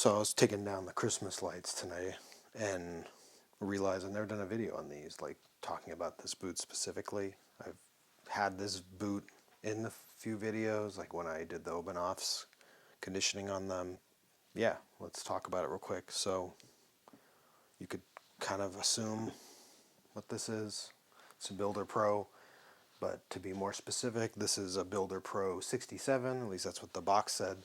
So I was taking down the Christmas lights tonight and realized I've never done a video on these, like talking about this boot specifically. I've had this boot in a few videos, like when I did the open offs, conditioning on them. Yeah, let's talk about it real quick. So you could kind of assume what this is. It's a Builder Pro, but to be more specific, this is a Builder Pro 67, at least that's what the box said.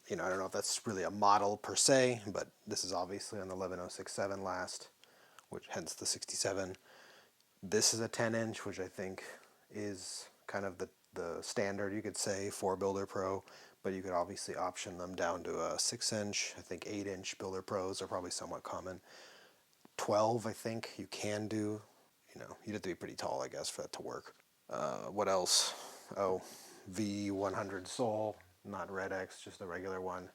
I don't know if that's really a model per se, but this is obviously on the 11067 last, which hence the 67. This is a 10-inch, which I think is kind of the standard, you could say, for Builder Pro, but you could obviously option them down to a 6-inch. I think 8-inch Builder Pros are probably somewhat common. 12, I think you can do. You'd have to be pretty tall, I guess, for that to work. What else? Oh, V100 sole, not Red X, just the regular one.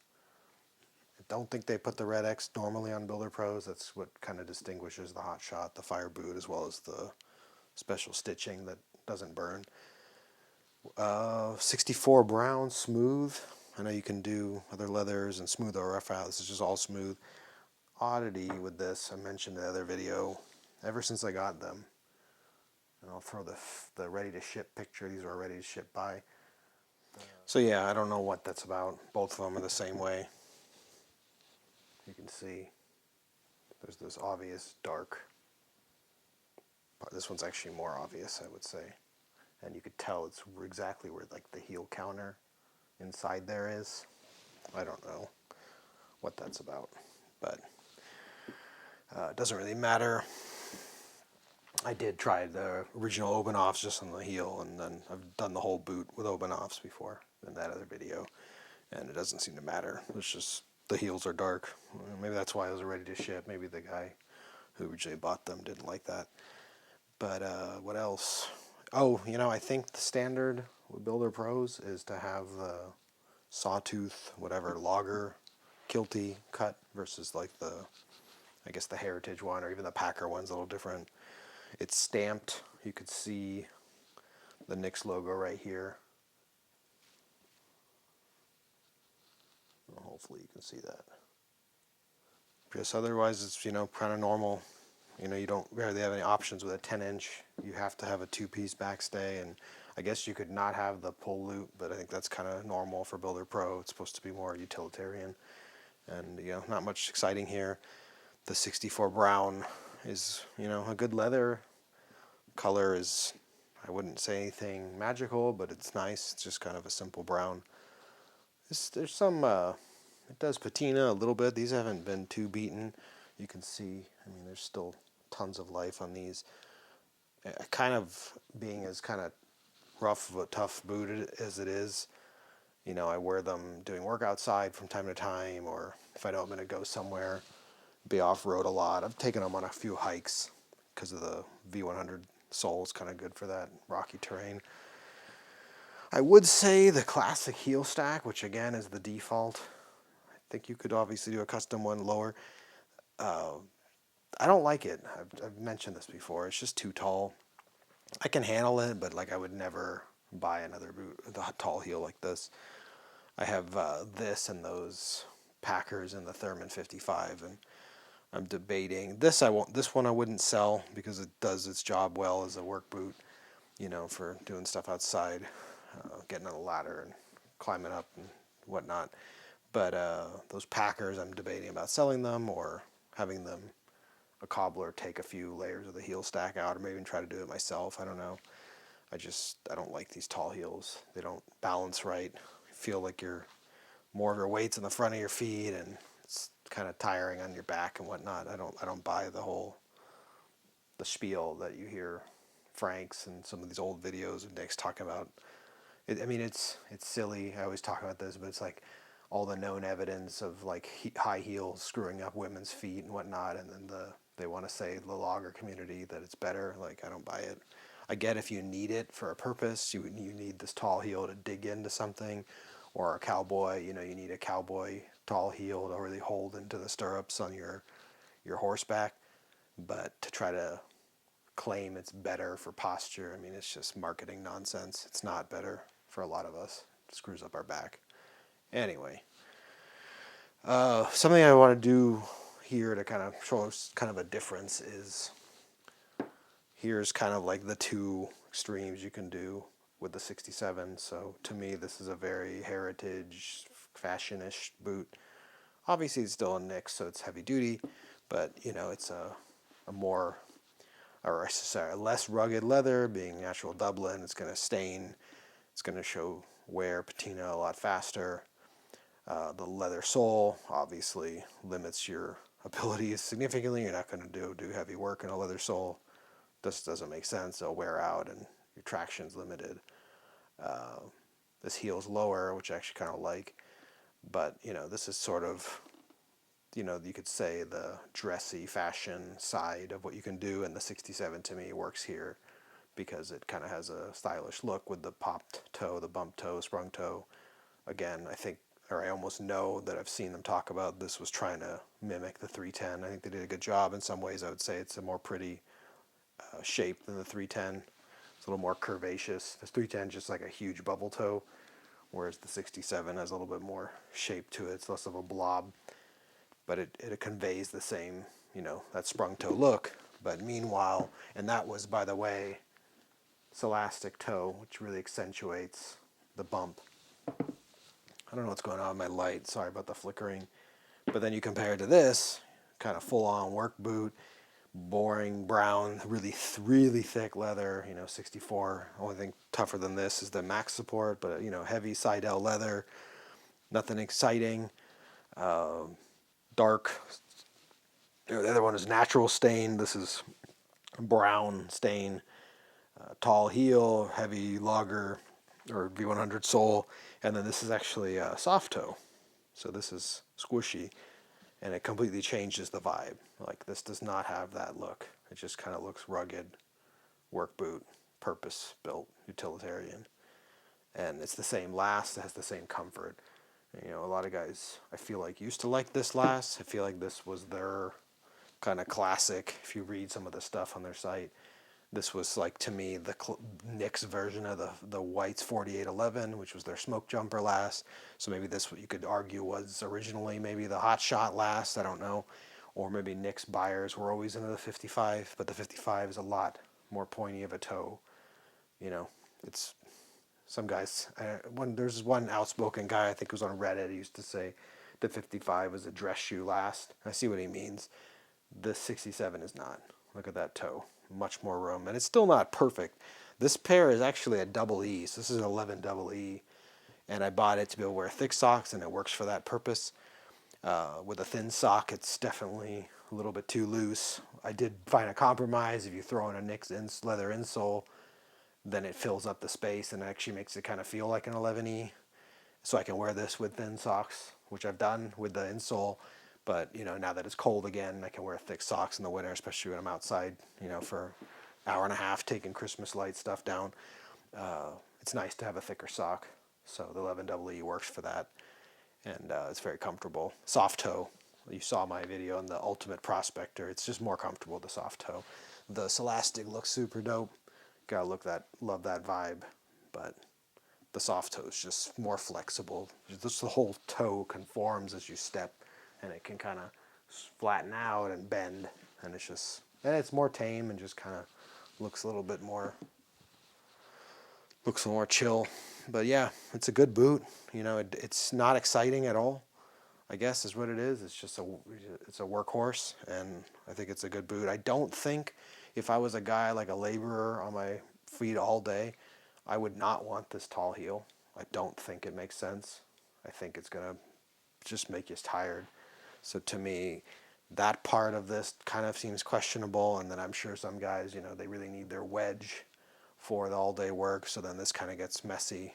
I don't think they put the Red X normally on Builder Pros. That's what kind of distinguishes the Hot Shot, the Fire Boot, as well as the special stitching that doesn't burn. 64 brown, smooth. I know you can do other leathers and smooth or rough out. This is just all smooth. Oddity with this, I mentioned in the other video, ever since I got them, and I'll throw the ready to ship picture. These are ready to ship by. So yeah, I don't know what that's about. Both of them are the same way. You can see there's this obvious dark, but this one's actually more obvious, I would say. And you could tell it's exactly where like the heel counter inside there is. I don't know what that's about, but it doesn't really matter. I did try the original open offs just on the heel, and then I've done the whole boot with open offs before in that other video, and it doesn't seem to matter. It's just the heels are dark. Maybe that's why it was ready to ship. Maybe the guy who originally bought them didn't like that. But what else? Oh, I think the standard with Builder Pros is to have the sawtooth, whatever, logger, kilty cut versus like I guess the Heritage one, or even the Packer one's a little different. It's stamped. You could see the Nix logo right here. Well, hopefully you can see that. Just otherwise it's, kind of normal. You don't rarely have any options with a 10-inch. You have to have a two-piece backstay, and I guess you could not have the pull loop, but I think that's kind of normal for Builder Pro. It's supposed to be more utilitarian, and not much exciting here. The 64 brown is, a good leather. Color is, I wouldn't say anything magical, but it's nice. It's just kind of a simple brown. There's some, it does patina a little bit. These haven't been too beaten. You can see, there's still tons of life on these. Kind of being as kind of rough of a tough boot as it is, I wear them doing work outside from time to time, or if I know I'm going to go somewhere, be off-road a lot. I've taken them on a few hikes because of the V100 sole is kind of good for that rocky terrain. I would say the classic heel stack, which again is the default. I think you could obviously do a custom one lower. I don't like it. I've mentioned this before. It's just too tall. I can handle it, but I would never buy another boot with a tall heel like this. I have this and those Packers and the Thurman 55, and I'm debating this. This one I wouldn't sell because it does its job well as a work boot, for doing stuff outside, getting on a ladder and climbing up and whatnot. But those Packers, I'm debating about selling them or having them a cobbler take a few layers of the heel stack out, or maybe even try to do it myself. I don't know. I don't like these tall heels. They don't balance right. I feel like more of your weight's in the front of your feet, and it's kind of tiring on your back and whatnot. I don't buy the spiel that you hear Frank's and some of these old videos of Nick's talking about. It's silly. I always talk about this, but it's like all the known evidence of high heels screwing up women's feet and whatnot, and then they want to say the logger community that it's better. I don't buy it. I get if you need it for a purpose, you need this tall heel to dig into something, or a cowboy, you need a cowboy tall heel to really hold into the stirrups on your horseback. But to try to claim it's better for posture, it's just marketing nonsense. It's not better for a lot of us. It screws up our back. Anyway, Something I want to do here to kind of show us kind of a difference is here's kind of like the two extremes you can do with the 67. So to me, this is a very heritage, fashionish boot. Obviously, it's still a Knicks, so it's heavy duty, but you know, it's a more, or sorry, less rugged leather, being natural Dublin. It's going to stain. It's going to show wear, patina a lot faster. The leather sole obviously limits your abilities significantly. You're not going to do heavy work in a leather sole. This doesn't make sense. It'll wear out and your traction's limited. This heel's lower, which I actually kind of like. But, you know, this is sort of, you know, you could say the dressy fashion side of what you can do. And the 67 to me works here because it kind of has a stylish look with the popped toe, the bump toe, sprung toe. Again, I think, or I almost know that I've seen them talk about this was trying to mimic the 310. I think they did a good job. In some ways, I would say it's a more pretty shape than the 310. It's a little more curvaceous. The 310 is just like a huge bubble toe, whereas the 67 has a little bit more shape to it. It's less of a blob, but it conveys the same, you know, that sprung toe look. But meanwhile, and that was, by the way, elastic toe, which really accentuates the bump. I don't know what's going on with my light. Sorry about the flickering. But then you compare it to this, kind of full-on work boot, boring brown, really thick leather, you know, 64. Only thing tougher than this is the max support, but, you know, heavy Seidel leather, nothing exciting, dark. You know, the other one is natural stain. This is brown stain, tall heel, heavy logger or V100 sole, and then this is actually a soft toe. So this is squishy, and it completely changes the vibe. Like, this does not have that look. It just kind of looks rugged, work boot, purpose built, utilitarian. And it's the same last, it has the same comfort. And, you know, a lot of guys, I feel like, used to like this last. I feel like this was their kind of classic. If you read some of the stuff on their site, this was, like, to me, the Knicks version of the White's 4811, which was their smoke jumper last. So maybe this, what you could argue, was originally maybe the hot shot last. I don't know. Or maybe Knicks buyers were always into the 55, but the 55 is a lot more pointy of a toe. You know, it's some guys. There's one outspoken guy, I think it was on Reddit, he used to say the 55 was a dress shoe last. I see what he means. The 67 is not. Look at that toe. Much more room. And it's still not perfect. This pair is actually a double E. So this is an 11 double E. And I bought it to be able to wear thick socks, and it works for that purpose. With a thin sock, it's definitely a little bit too loose. I did find a compromise. If you throw in a Knicks leather insole, then it fills up the space and actually makes it kind of feel like an 11E. So I can wear this with thin socks, which I've done with the insole. But, you know, now that it's cold again, I can wear thick socks in the winter, especially when I'm outside, you know, for an hour and a half taking Christmas light stuff down. It's nice to have a thicker sock. So the 11EE works for that. And it's very comfortable. Soft toe. You saw my video on the Ultimate Prospector. It's just more comfortable, the soft toe. The Celastic looks super dope. Gotta love that vibe. But the soft toe is just more flexible. Just the whole toe conforms as you step, and it can kind of flatten out and bend, and it's more tame and just kind of looks a little more chill. But yeah, it's a good boot. You know, it's not exciting at all, I guess is what it is. It's a workhorse, and I think it's a good boot. I don't think, if I was a guy like a laborer on my feet all day, I would not want this tall heel. I don't think it makes sense. I think it's going to just make you tired. So to me, that part of this kind of seems questionable. And then I'm sure some guys, you know, they really need their wedge for the all-day work. So then this kind of gets messy.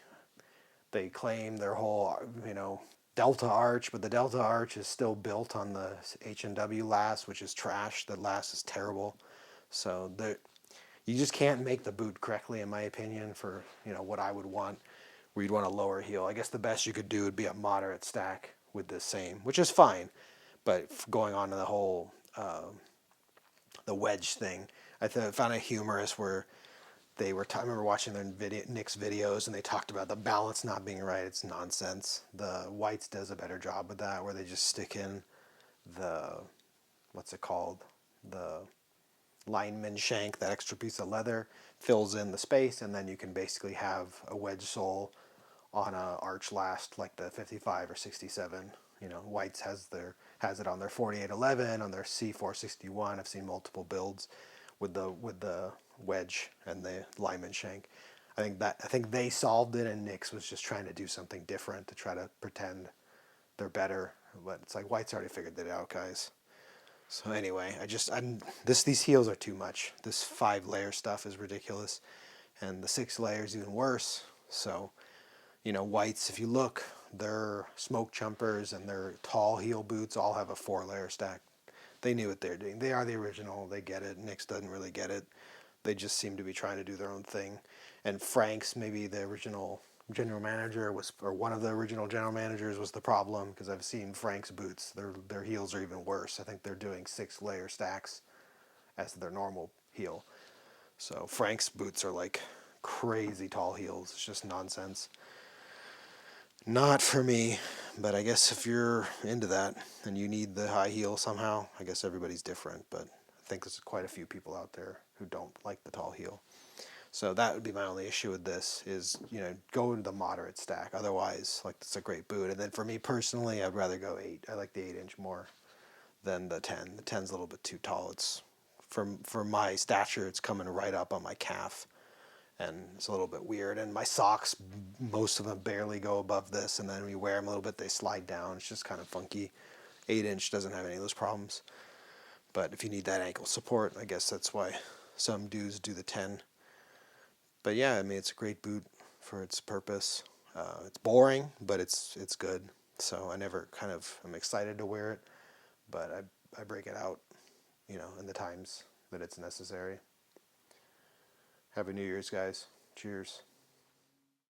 They claim their whole, you know, Delta arch, but the Delta arch is still built on the H&W last, which is trash. The last is terrible. So you just can't make the boot correctly, in my opinion, for, you know, what I would want, where you'd want a lower heel. I guess the best you could do would be a moderate stack with the same, which is fine. But going on to the whole the wedge thing, I found it humorous where I remember watching their Nick's videos, and they talked about the balance not being right. It's nonsense. The Whites does a better job with that, where they just stick in the, what's it called, the lineman shank, that extra piece of leather, fills in the space, and then you can basically have a wedge sole on a arch last like the 55 or 67. Whites has it on their 4811, on their C461. I've seen multiple builds with the wedge and the lineman shank. I think they solved it, and Nick's was just trying to do something different to try to pretend they're better. But it's like White's already figured that out, guys. So anyway, these heels are too much. This 5-layer stuff is ridiculous, and the 6 layers even worse. So, Whites, if you look, their smoke jumpers and their tall heel boots all have a 4-layer stack. They knew what they're doing. They are the original. They get it. Nick's doesn't really get it. They just seem to be trying to do their own thing. And Frank's, maybe the original general manager or one of the original general managers was the problem, because I've seen Frank's boots. Their heels are even worse. I think they're doing 6-layer stacks as their normal heel. So Frank's boots are like crazy tall heels. It's just nonsense. Not for me, but I guess if you're into that and you need the high heel somehow, I guess everybody's different, but I think there's quite a few people out there who don't like the tall heel. So that would be my only issue with this is, go into the moderate stack. Otherwise, like, it's a great boot. And then for me personally, I'd rather go 8. I like the 8-inch more than the 10. The 10's a little bit too tall. It's for my stature, it's coming right up on my calf, and it's a little bit weird. And my socks, most of them barely go above this, and then when you wear them a little bit, they slide down. It's just kind of funky. 8-inch doesn't have any of those problems. But if you need that ankle support, I guess that's why some dudes do the 10. But yeah, I mean, it's a great boot for its purpose. It's boring, but it's good. So I never I'm excited to wear it, but I break it out, in the times that it's necessary. Happy New Year's, guys. Cheers.